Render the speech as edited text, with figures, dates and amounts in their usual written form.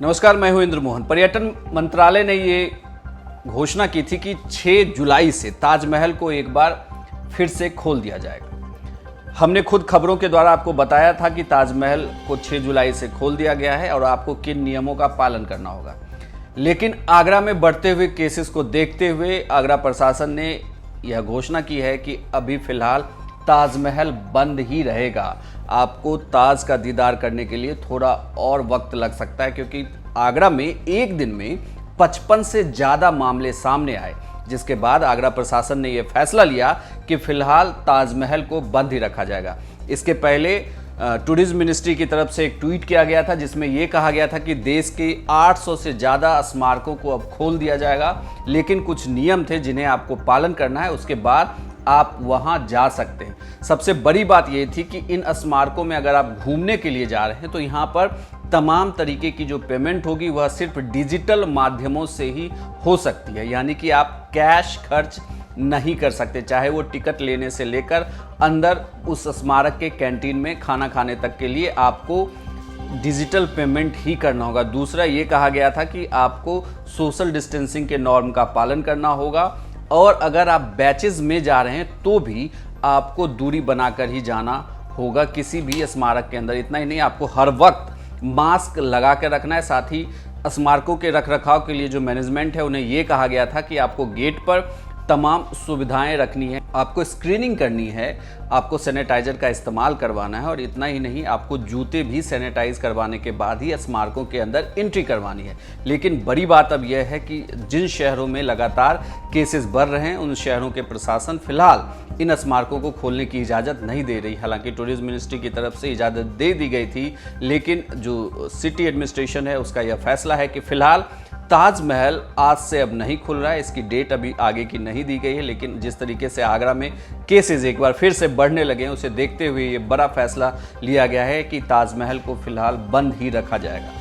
नमस्कार, मैं हूं इंद्र मोहन। पर्यटन मंत्रालय ने ये घोषणा की थी कि 6 जुलाई से ताजमहल को एक बार फिर से खोल दिया जाएगा। हमने खुद खबरों के द्वारा आपको बताया था कि ताजमहल को 6 जुलाई से खोल दिया गया है और आपको किन नियमों का पालन करना होगा। लेकिन आगरा में बढ़ते हुए केसेस को देखते हुए आगरा प्रशासन ने यह घोषणा की है कि अभी फिलहाल ताजमहल बंद ही रहेगा। आपको ताज का दीदार करने के लिए थोड़ा और वक्त लग सकता है, क्योंकि आगरा में एक दिन में 55 से ज़्यादा मामले सामने आए, जिसके बाद आगरा प्रशासन ने यह फैसला लिया कि फिलहाल ताजमहल को बंद ही रखा जाएगा। इसके पहले टूरिज्म मिनिस्ट्री की तरफ से एक ट्वीट किया गया था, जिसमें यह कहा गया था कि देश के 800 से ज़्यादा स्मारकों को अब खोल दिया जाएगा, लेकिन कुछ नियम थे जिन्हें आपको पालन करना है, उसके बाद आप वहां जा सकते हैं। सबसे बड़ी बात यह थी कि इन स्मारकों में अगर आप घूमने के लिए जा रहे हैं तो यहां पर तमाम तरीके की जो पेमेंट होगी वह सिर्फ डिजिटल माध्यमों से ही हो सकती है, यानी कि आप कैश खर्च नहीं कर सकते, चाहे वो टिकट लेने से लेकर अंदर उस स्मारक के कैंटीन में खाना खाने तक के लिए आपको डिजिटल पेमेंट ही करना होगा। दूसरा ये कहा गया था कि आपको सोशल डिस्टेंसिंग के नॉर्म का पालन करना होगा, और अगर आप बैचेस में जा रहे हैं तो भी आपको दूरी बनाकर ही जाना होगा किसी भी स्मारक के अंदर। इतना ही नहीं, आपको हर वक्त मास्क लगा कर रखना है। साथ ही स्मारकों के रखरखाव के लिए जो मैनेजमेंट है उन्हें ये कहा गया था कि आपको गेट पर तमाम सुविधाएं रखनी है, आपको स्क्रीनिंग करनी है, आपको सैनिटाइजर का इस्तेमाल करवाना है, और इतना ही नहीं, आपको जूते भी सैनिटाइज करवाने के बाद ही स्मारकों के अंदर एंट्री करवानी है। लेकिन बड़ी बात अब यह है कि जिन शहरों में लगातार केसेस बढ़ रहे हैं उन शहरों के प्रशासन फिलहाल इन स्मारकों को खोलने की इजाज़त नहीं दे रही। हालांकि टूरिज्म मिनिस्ट्री की तरफ से इजाज़त दे दी गई थी, लेकिन जो सिटी एडमिनिस्ट्रेशन है उसका यह फैसला है कि फिलहाल ताजमहल आज से अब नहीं खुल रहा है। इसकी डेट अभी आगे की नहीं दी गई है, लेकिन जिस तरीके से आगरा में केसेस एक बार फिर से बढ़ने लगे हैं उसे देखते हुए ये बड़ा फैसला लिया गया है कि ताजमहल को फिलहाल बंद ही रखा जाएगा।